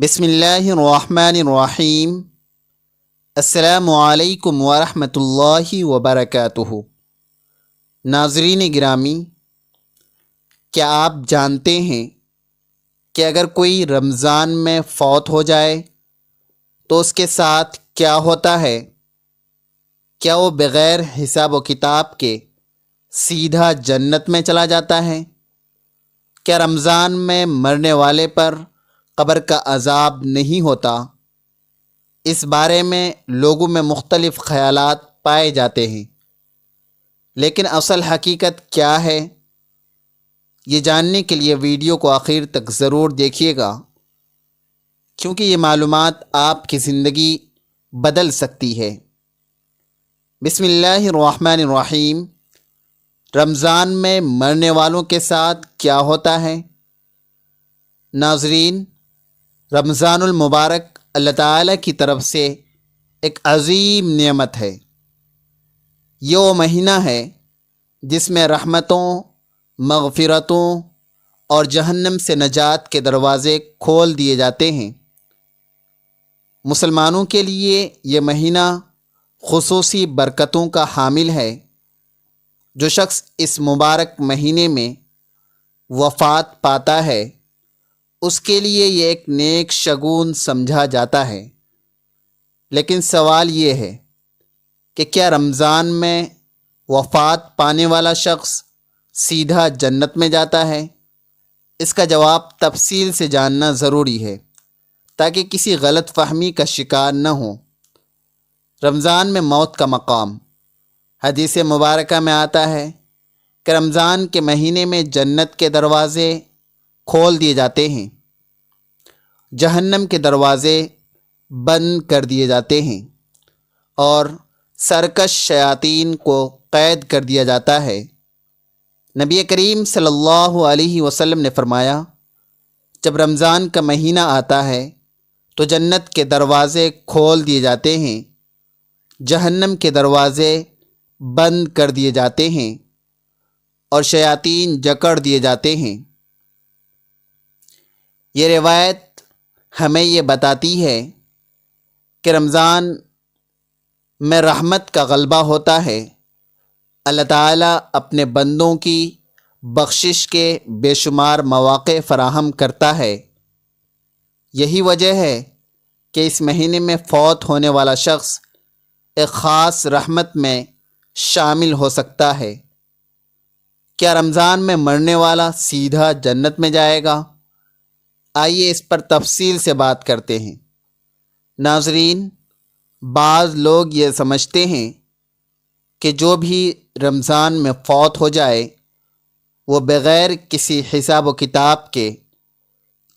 بسم اللہ الرحمن الرحیم۔ السلام علیکم ورحمۃ اللہ وبرکاتہ۔ ناظرین گرامی، کیا آپ جانتے ہیں کہ اگر کوئی رمضان میں فوت ہو جائے تو اس کے ساتھ کیا ہوتا ہے؟ کیا وہ بغیر حساب و کتاب کے سیدھا جنت میں چلا جاتا ہے؟ کیا رمضان میں مرنے والے پر قبر کا عذاب نہیں ہوتا؟ اس بارے میں لوگوں میں مختلف خیالات پائے جاتے ہیں، لیکن اصل حقیقت کیا ہے؟ یہ جاننے کے لیے ویڈیو کو آخر تک ضرور دیکھیے گا، کیونکہ یہ معلومات آپ کی زندگی بدل سکتی ہے۔ بسم اللہ الرحمن الرحیم۔ رمضان میں مرنے والوں کے ساتھ کیا ہوتا ہے؟ ناظرین، رمضان المبارک اللہ تعالیٰ کی طرف سے ایک عظیم نعمت ہے۔ یہ وہ مہینہ ہے جس میں رحمتوں، مغفرتوں اور جہنم سے نجات کے دروازے کھول دیے جاتے ہیں۔ مسلمانوں کے لیے یہ مہینہ خصوصی برکتوں کا حامل ہے۔ جو شخص اس مبارک مہینے میں وفات پاتا ہے، اس کے لیے یہ ایک نیک شگون سمجھا جاتا ہے۔ لیکن سوال یہ ہے کہ کیا رمضان میں وفات پانے والا شخص سیدھا جنت میں جاتا ہے؟ اس کا جواب تفصیل سے جاننا ضروری ہے تاکہ کسی غلط فہمی کا شکار نہ ہو۔ رمضان میں موت کا مقام۔ حدیث مبارکہ میں آتا ہے کہ رمضان کے مہینے میں جنت کے دروازے کھول دیے جاتے ہیں، جہنم کے دروازے بند کر دیے جاتے ہیں اور سرکش شیاطین کو قید کر دیا جاتا ہے۔ نبی کریم صلی اللہ علیہ وسلم نے فرمایا، جب رمضان کا مہینہ آتا ہے تو جنت کے دروازے کھول دیے جاتے ہیں، جہنم کے دروازے بند کر دیے جاتے ہیں اور شیاطین جکڑ دیے جاتے ہیں۔ یہ روایت ہمیں یہ بتاتی ہے کہ رمضان میں رحمت کا غلبہ ہوتا ہے۔ اللہ تعالیٰ اپنے بندوں کی بخشش کے بے شمار مواقع فراہم کرتا ہے۔ یہی وجہ ہے کہ اس مہینے میں فوت ہونے والا شخص ایک خاص رحمت میں شامل ہو سکتا ہے۔ کیا رمضان میں مرنے والا سیدھا جنت میں جائے گا؟ آئیے اس پر تفصیل سے بات کرتے ہیں۔ ناظرین، بعض لوگ یہ سمجھتے ہیں کہ جو بھی رمضان میں فوت ہو جائے وہ بغیر کسی حساب و کتاب کے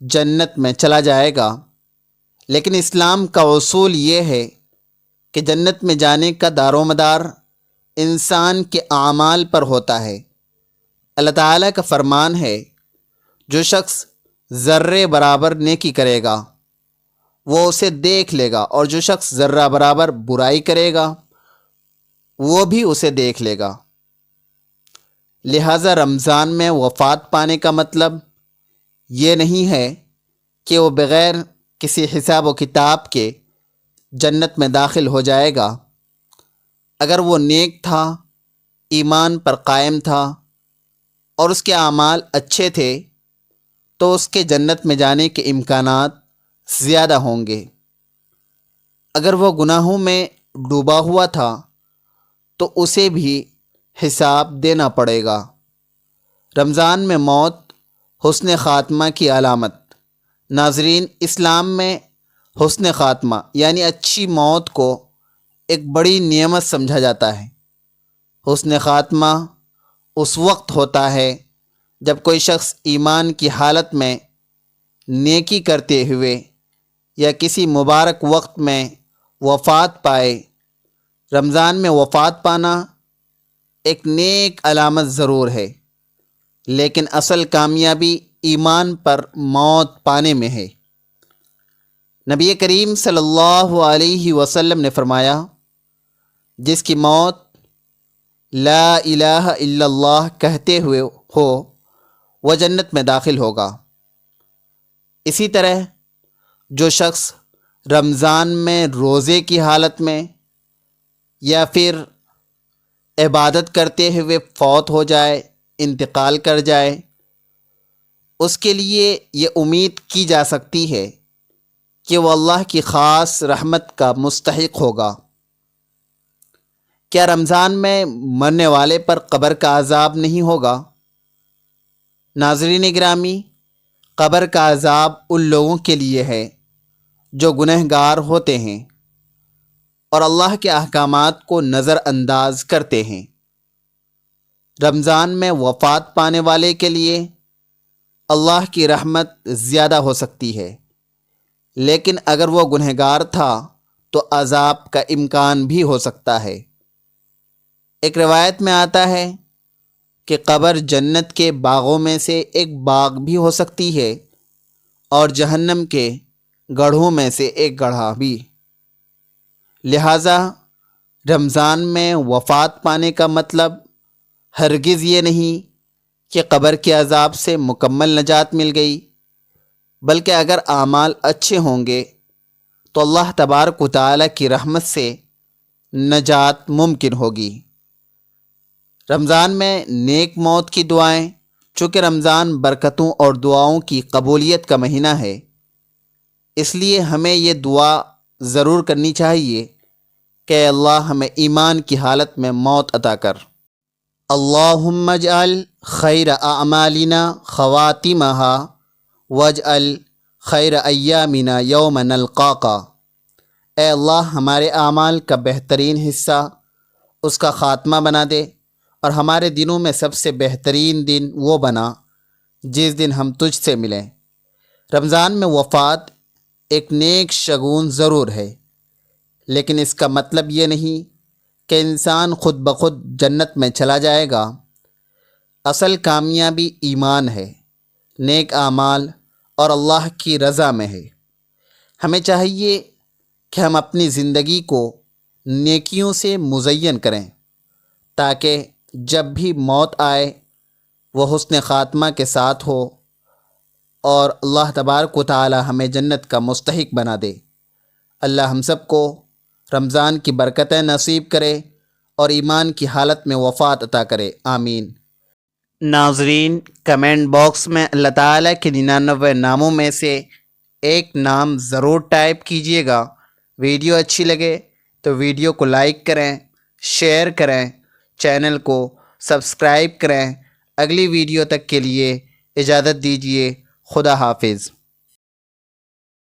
جنت میں چلا جائے گا، لیکن اسلام کا اصول یہ ہے کہ جنت میں جانے کا دار و مدار انسان کے اعمال پر ہوتا ہے۔ اللہ تعالیٰ کا فرمان ہے، جو شخص ذرے برابر نیکی کرے گا وہ اسے دیکھ لے گا، اور جو شخص ذرہ برابر برائی کرے گا وہ بھی اسے دیکھ لے گا۔ لہٰذا رمضان میں وفات پانے کا مطلب یہ نہیں ہے کہ وہ بغیر کسی حساب و کتاب کے جنت میں داخل ہو جائے گا۔ اگر وہ نیک تھا، ایمان پر قائم تھا اور اس کے اعمال اچھے تھے تو اس کے جنت میں جانے کے امکانات زیادہ ہوں گے۔ اگر وہ گناہوں میں ڈوبا ہوا تھا تو اسے بھی حساب دینا پڑے گا۔ رمضان میں موت حسن خاتمہ کی علامت۔ ناظرین، اسلام میں حسن خاتمہ یعنی اچھی موت کو ایک بڑی نعمت سمجھا جاتا ہے۔ حسن خاتمہ اس وقت ہوتا ہے جب کوئی شخص ایمان کی حالت میں نیکی کرتے ہوئے یا کسی مبارک وقت میں وفات پائے۔ رمضان میں وفات پانا ایک نیک علامت ضرور ہے، لیکن اصل کامیابی ایمان پر موت پانے میں ہے۔ نبی کریم صلی اللہ علیہ وسلم نے فرمایا، جس کی موت لا الہ الا اللہ کہتے ہوئے ہو وہ جنت میں داخل ہوگا۔ اسی طرح جو شخص رمضان میں روزے کی حالت میں یا پھر عبادت کرتے ہوئے فوت ہو جائے، انتقال کر جائے، اس کے لیے یہ امید کی جا سکتی ہے کہ وہ اللہ کی خاص رحمت کا مستحق ہوگا۔ کیا رمضان میں مرنے والے پر قبر کا عذاب نہیں ہوگا؟ ناظرین گرامی، قبر کا عذاب ان لوگوں کے لیے ہے جو گنہگار ہوتے ہیں اور اللہ کے احکامات کو نظر انداز کرتے ہیں۔ رمضان میں وفات پانے والے کے لیے اللہ کی رحمت زیادہ ہو سکتی ہے، لیکن اگر وہ گنہگار تھا تو عذاب کا امکان بھی ہو سکتا ہے۔ ایک روایت میں آتا ہے کہ قبر جنت کے باغوں میں سے ایک باغ بھی ہو سکتی ہے اور جہنم کے گڑھوں میں سے ایک گڑھا بھی۔ لہٰذا رمضان میں وفات پانے کا مطلب ہرگز یہ نہیں کہ قبر کے عذاب سے مکمل نجات مل گئی، بلکہ اگر اعمال اچھے ہوں گے تو اللہ تبارک و تعالیٰ کی رحمت سے نجات ممکن ہوگی۔ رمضان میں نیک موت کی دعائیں، چونکہ رمضان برکتوں اور دعاؤں کی قبولیت کا مہینہ ہے، اس لیے ہمیں یہ دعا ضرور کرنی چاہیے کہ اے اللہ ہمیں ایمان کی حالت میں موت عطا کر۔ اللہم اجعل خیر اعمالنا خواتمہا واجعل خیر ایامنا یوم نلقاکا۔ اے اللہ ہمارے اعمال کا بہترین حصہ اس کا خاتمہ بنا دے، اور ہمارے دنوں میں سب سے بہترین دن وہ بنا جس دن ہم تجھ سے ملیں۔ رمضان میں وفات ایک نیک شگون ضرور ہے، لیکن اس کا مطلب یہ نہیں کہ انسان خود بخود جنت میں چلا جائے گا۔ اصل کامیابی ایمان ہے، نیک اعمال اور اللہ کی رضا میں ہے۔ ہمیں چاہیے کہ ہم اپنی زندگی کو نیکیوں سے مزین کریں تاکہ جب بھی موت آئے وہ حسن خاتمہ کے ساتھ ہو اور اللہ تبارک و تعالی ہمیں جنت کا مستحق بنا دے۔ اللہ ہم سب کو رمضان کی برکتیں نصیب کرے اور ایمان کی حالت میں وفات عطا کرے، آمین۔ ناظرین، کمنٹ باکس میں اللہ تعالیٰ کے 99 ناموں میں سے ایک نام ضرور ٹائپ کیجئے گا۔ ویڈیو اچھی لگے تو ویڈیو کو لائک کریں، شیئر کریں، چینل کو سبسکرائب کریں۔ اگلی ویڈیو تک کے لیے اجازت دیجیے، خدا حافظ۔